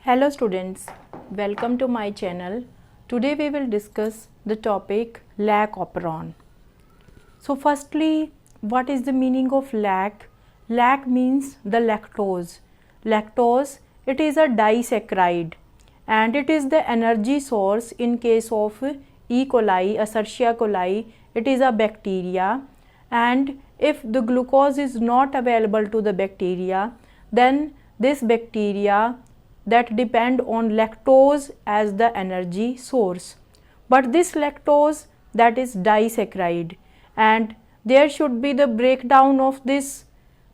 Hello students, welcome to my channel. Today we will discuss the topic lac operon. So firstly, what is the meaning of lac? Lac means the lactose. Lactose, it is a disaccharide and it is the energy source in case of E. coli, Escherichia coli. It is a bacteria, and if the glucose is not available to the bacteria, then this bacteria that depend on lactose as the energy source. But this lactose, that is disaccharide, and there should be the breakdown of this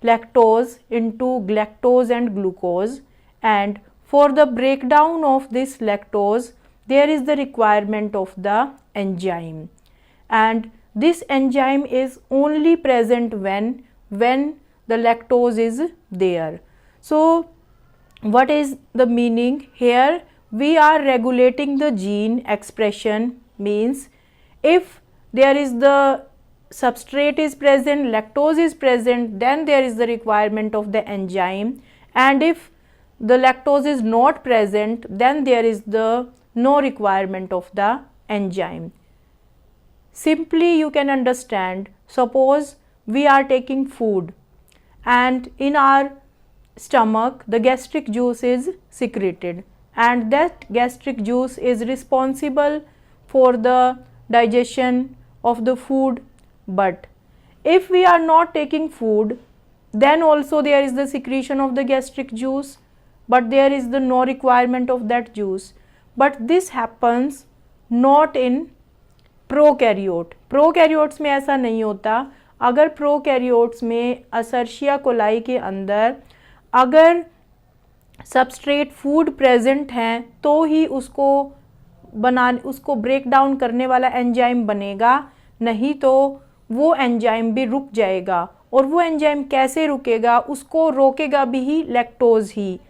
lactose into galactose and glucose, and for the breakdown of this lactose there is the requirement of the enzyme, and this enzyme is only present when the lactose is there. So what is the meaning here? We are regulating the gene expression, means if there is the substrate is present, lactose is present, then there is the requirement of the enzyme, and if the lactose is not present, then there is the no requirement of the enzyme. Simply you can understand, suppose we are taking food and in our stomach the gastric juice is secreted, and that gastric juice is responsible for the digestion of the food. But if we are not taking food, then also there is the secretion of the gastric juice, but there is the no requirement of that juice. But this happens not in prokaryote. Prokaryotes में ऐसा नहीं होता. अगर prokaryotes में असर्शिया coli के अंदर अगर substrate food present हैं तो ही उसको ब्रेक डाउन करने वाला एंजाइम बनेगा, नहीं तो वो एंजाइम भी रुक जाएगा. और वो एंजाइम कैसे रुकेगा? उसको रोकेगा भी ही लैक्टोज ही.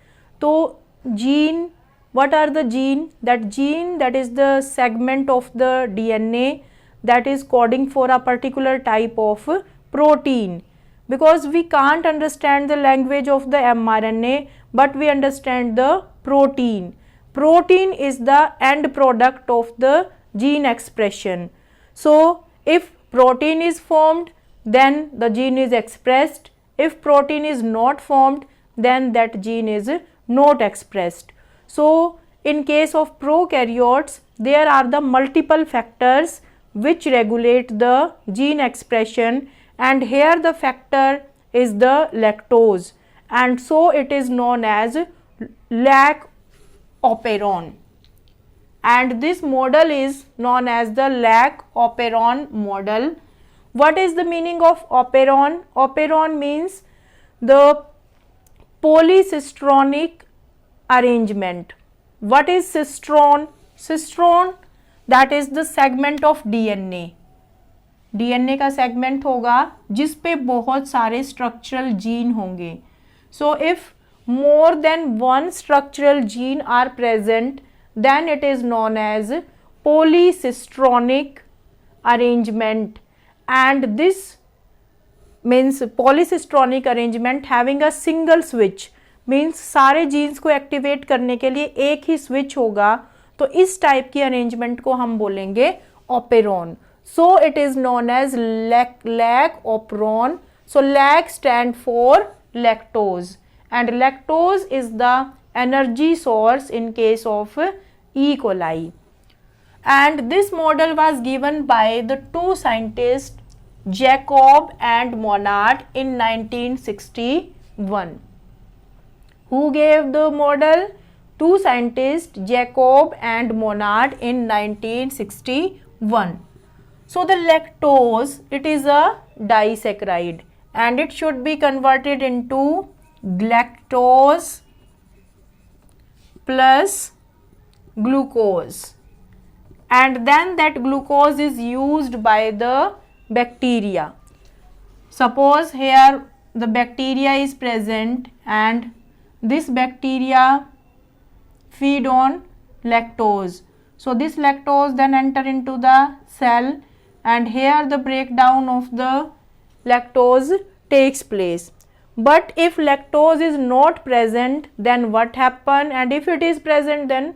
तो gene, what are the gene? That is the segment of the DNA that is coding for a particular type of protein, because we can't understand the language of the mRNA, but we understand the protein. Protein is the end product of the gene expression. So if protein is formed, then the gene is expressed. If protein is not formed, then that gene is not expressed. So in case of prokaryotes, there are the multiple factors which regulate the gene expression, and here the factor is the lactose, and so it is known as lac operon, and this model is known as the lac operon model. What is the meaning of operon? Operon means the polycistronic arrangement. What is cistron? Cistron, that is the segment of DNA. DNA का segment होगा जिस पे बहुत सारे structural gene होंगे. So if more than one structural gene are present, then it is known as polycistronic arrangement, and this means polycistronic arrangement having a single switch, means सारे jeans को activate करने के लिए एक ही स्विच होगा. तो इस टाइप की अरेंजमेंट को हम बोलेंगे operon. So it is known as lac operon. So lac stand for lactose, and lactose is the energy source in case of E coli. And this model was given by the two scientist Jacob and Monod in 1961. Who gave the model? Two scientists, Jacob and Monod, in 1961. So the lactose, it is a disaccharide, and it should be converted into galactose plus glucose, and then that glucose is used by the bacteria. Suppose here the bacteria is present, and this bacteria feed on lactose. So this lactose then enter into the cell, and here the breakdown of the lactose takes place. But if lactose is not present, then what happen? And if it is present, then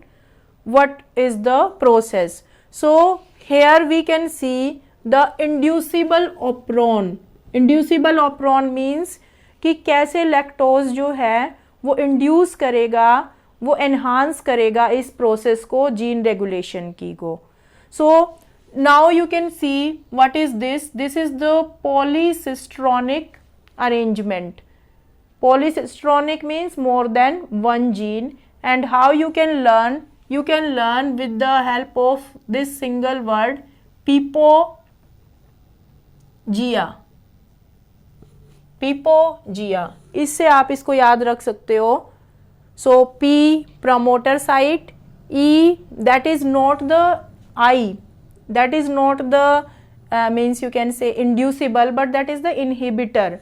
what is the process? So here we can see the inducible operon. Inducible operon means कि कैसे lactose जो है वो induce करेगा, वो enhance करेगा इस process को, जीन रेगुलेशन की को. सो now you can see what is this. This is the polycistronic arrangement. Polycistronic means more than one gene. And how you can learn? You can learn with the help of this single word, pipogia. Pipogia. इससे आप इसको याद रख सकते हो. So P promoter site, E that is not the I, that is not the means you can say inducible, but that is the inhibitor.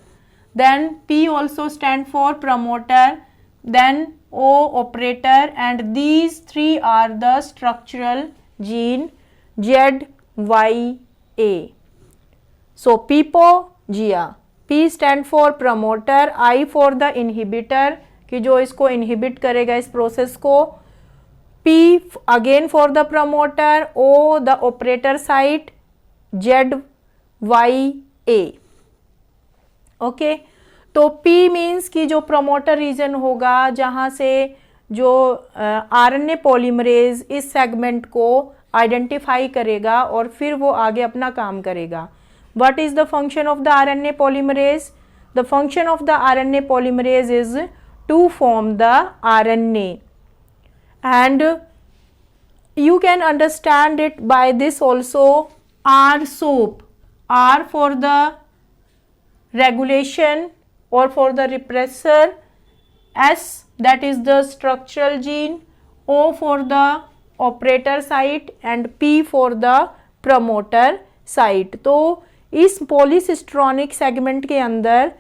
Then P also stand for promoter, then O operator, and these three are the structural gene Z, Y, A. So pipogia. P stand for promoter, I for the inhibitor कि जो इसको inhibit करेगा इस process को, P again for the promoter, O the operator site, Z, Y, A. Okay तो P means कि जो promoter region होगा जहाँ से जो RNA पॉलीमरेज इस सेगमेंट को आइडेंटिफाई करेगा और फिर वो आगे अपना काम करेगा. What is the function of the RNA polymerase? The function of the RNA polymerase is to form the RNA, and you can understand it by this also. R SOAP, R for the regulation or for the repressor, S that is the structural gene, O for the operator site, and P for the promoter site. तो इस polycistronic segment के अंदर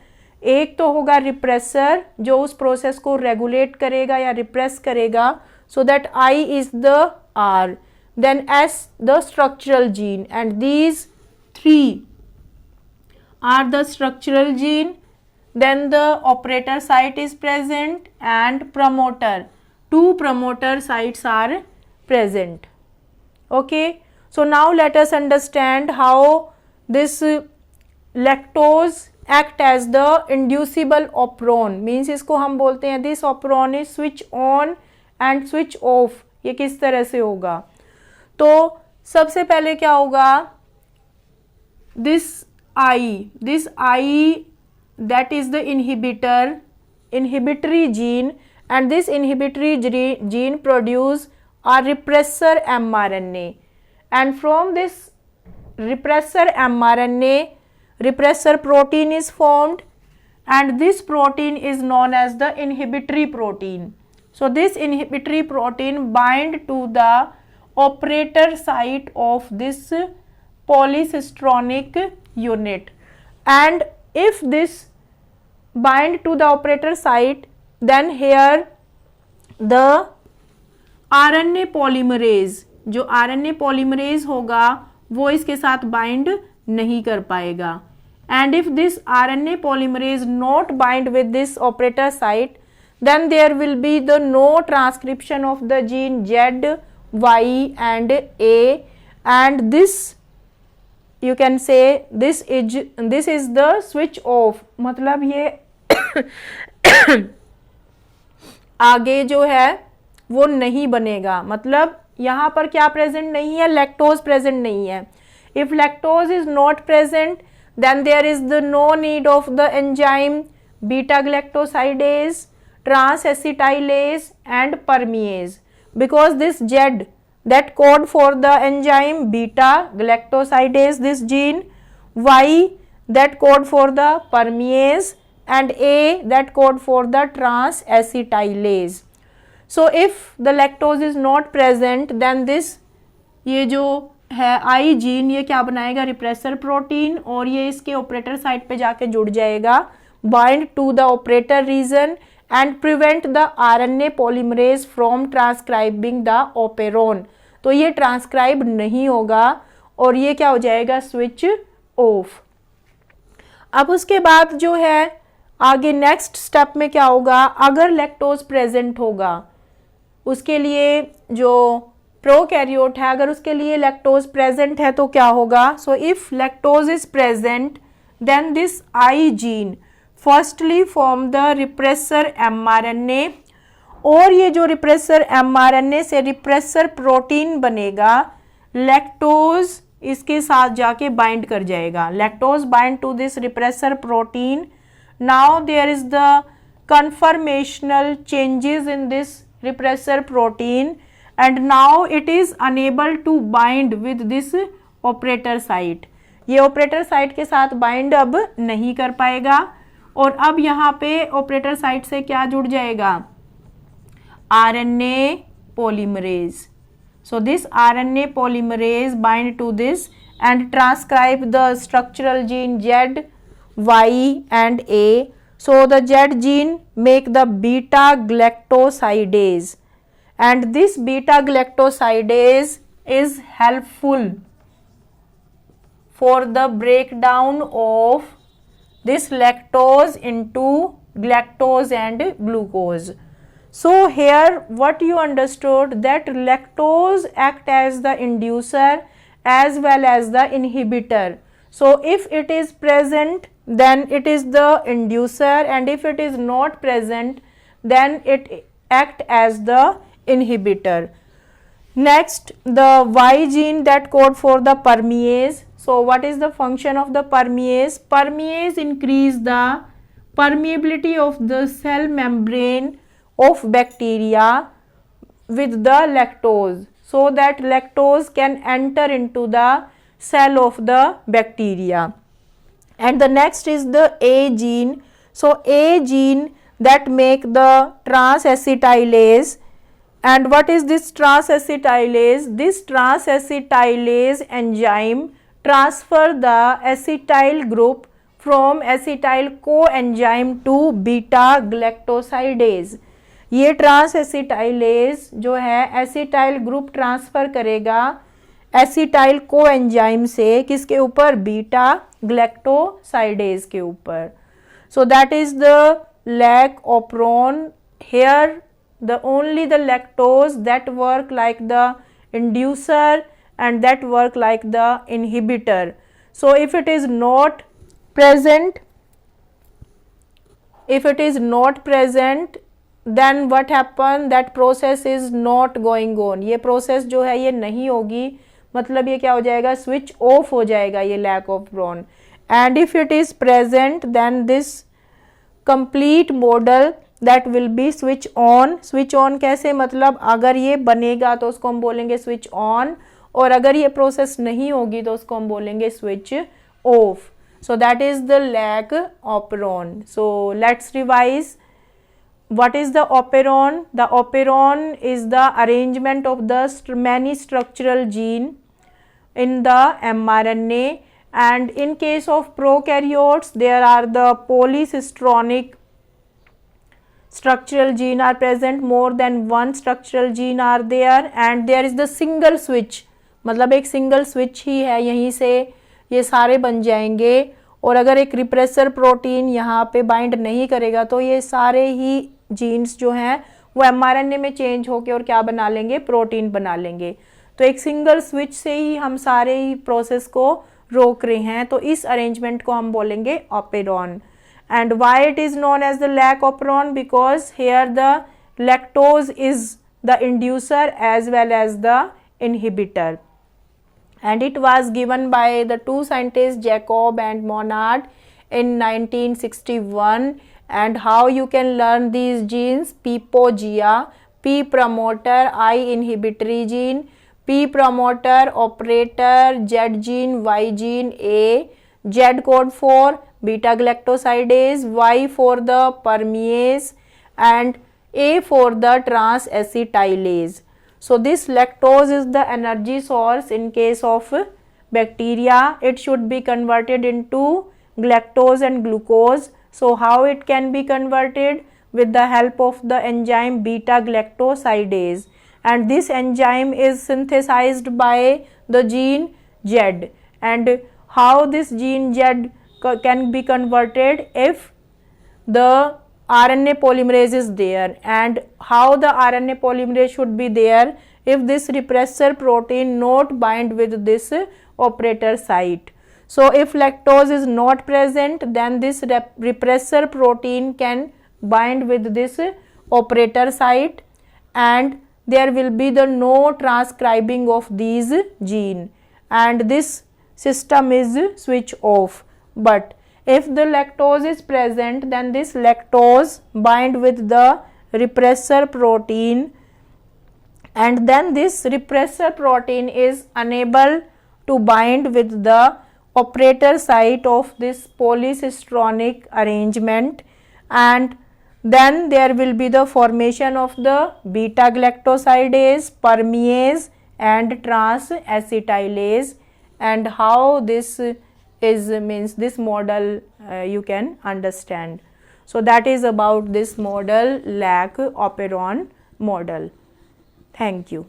एक तो होगा repressor जो उस process को रेगुलेट करेगा या रिप्रेस करेगा, so that I is the R, then S the structural gene, and these three are the structural gene. Then the operator site is present and promoter. Two promoter sites are present. Okay, so now let us understand how this lactose act as the inducible operon. Means इसको हम बोलते हैं this operon is switch on and switch off. ये किस तरह से होगा? तो सबसे पहले क्या होगा? this I that is the inhibitory gene, and this inhibitory gene produce a repressor mRNA, and from this repressor mRNA repressor protein is formed, and this protein is known as the inhibitory protein. So this inhibitory protein bind to the operator site of this polycistronic unit, and if this bind to the operator site, then here the RNA polymerase, जो RNA polymerase होगा वो इसके साथ bind नहीं कर पाएगा. And if this RNA polymerase not bind with this operator site, then there will be the no transcription of the gene Z, Y and A, and this you can say this is the switch off. मतलब ये आगे जो है वो नहीं बनेगा. मतलब यहाँ पर क्या प्रेजेंट नहीं है? लैक्टोज प्रेजेंट नहीं है. If lactose is not present, then there is the no need of the enzyme beta galactosidase, transacetylase and permease, because this Z that code for the enzyme beta galactosidase, this gene, Y that code for the permease, and A that code for the transacetylase. So if the lactose is not present, then this ये जो है आई gene ये क्या बनाएगा? Repressor protein, और ये इसके operator site पे जाके जुड़ जाएगा, bind to the operator region and prevent the RNA polymerase from transcribing the operon. तो ये ट्रांसक्राइब नहीं होगा और ये क्या हो जाएगा? Switch off. अब उसके बाद जो है आगे नेक्स्ट स्टेप में क्या होगा, अगर लैक्टोज प्रेजेंट होगा उसके लिए जो प्रोकैरियोट है, अगर उसके लिए लैक्टोज प्रेजेंट है तो क्या होगा, so if lactose is present then this I gene firstly form the repressor mRNA, और ये जो रिप्रेसर mRNA से रिप्रेसर प्रोटीन बनेगा, लैक्टोज इसके साथ जाके बाइंड कर जाएगा, lactose bind to this repressor protein. Now there is the conformational changes in this repressor protein and now it is unable to bind with this operator site. ये operator site के साथ bind अब नहीं कर पाएगा और अब यहाँ पे operator site से क्या जुड़ जाएगा, RNA polymerase. So this RNA polymerase bind to this and transcribe the structural gene Z, Y and A. So the Z gene make the beta galactosidase and this beta galactosidase is helpful for the breakdown of this lactose into galactose and glucose. So here what you understood, that lactose act as the inducer as well as the inhibitor. So if it is present then it is the inducer and if it is not present then it act as the inhibitor. Next, the Y gene that code for the permease. So what is the function of the permease? Permease increase the permeability of the cell membrane of bacteria with the lactose, so that lactose can enter into the cell of the bacteria. And the next is the A gene. So A gene that make the transacetylase. And what is this transacetylase? This transacetylase enzyme transfer the acetyl group from acetyl coenzyme to beta galactosidase. ये transacetylase जो है acetyl group transfer करेगा acetyl coenzyme से, किसके ऊपर, beta galactosidase के ऊपर. So that is the lac operon. Here the only the lactose that work like the inducer and that work like the inhibitor. So if it is not present, then what happen, that process is not going on. ये process जो है ये नहीं होगी, मतलब ये क्या हो जाएगा, switch off हो जाएगा ये lac operon. And if it is present then this complete model that will be switch on. switch on कैसे, मतलब अगर ये बनेगा तो उसको हम बोलेंगे switch on और अगर ये प्रोसेस नहीं होगी तो उसको हम बोलेंगे switch off. So that is the lac operon. So let's revise. What is the operon? The operon is the arrangement of the many structural gene in the mRNA, and in case of prokaryotes there are the polycistronic structural gene are present, more than one structural gene are there, and there is the single switch, मतलब एक single switch ही है, यहीं से ये सारे बन जाएंगे. और अगर एक रिप्रेसर प्रोटीन यहाँ पे बाइंड नहीं करेगा तो ये सारे ही जीन्स जो हैं वो mRNA में चेंज होके और क्या बना लेंगे, प्रोटीन बना लेंगे. तो एक सिंगल स्विच से ही हम सारे ही प्रोसेस को रोक रहे हैं, तो इस अरेंजमेंट को हम बोलेंगे operon. And why it is known as the lac operon? Because here the lactose is the inducer as well as the inhibitor, and it was given by the two scientists Jacob and Monod in 1961. And how you can learn these genes? PPOGIA, P promoter, I inhibitory gene, P promoter operator, Z gene, Y gene, A, Z code for beta galactosidase, Y for the permease and A for the transacetylase. So this lactose is the energy source in case of bacteria. It should be converted into galactose and glucose. So how it can be converted? With the help of the enzyme beta galactosidase, and this enzyme is synthesized by the gene Z. And how this gene Z can be converted? If the RNA polymerase is there. And how the RNA polymerase should be there? If this repressor protein not bind with this operator site. So if lactose is not present, then this repressor protein can bind with this operator site, and there will be the no transcribing of these gene, and this system is switch off. But if the lactose is present, then this lactose bind with the repressor protein, and then this repressor protein is unable to bind with the operator site of this polycistronic arrangement, and then there will be the formation of the beta galactosidase, permease and trans-acetylase. And how this is means this model you can understand. So that is about this model, lac operon model. Thank you.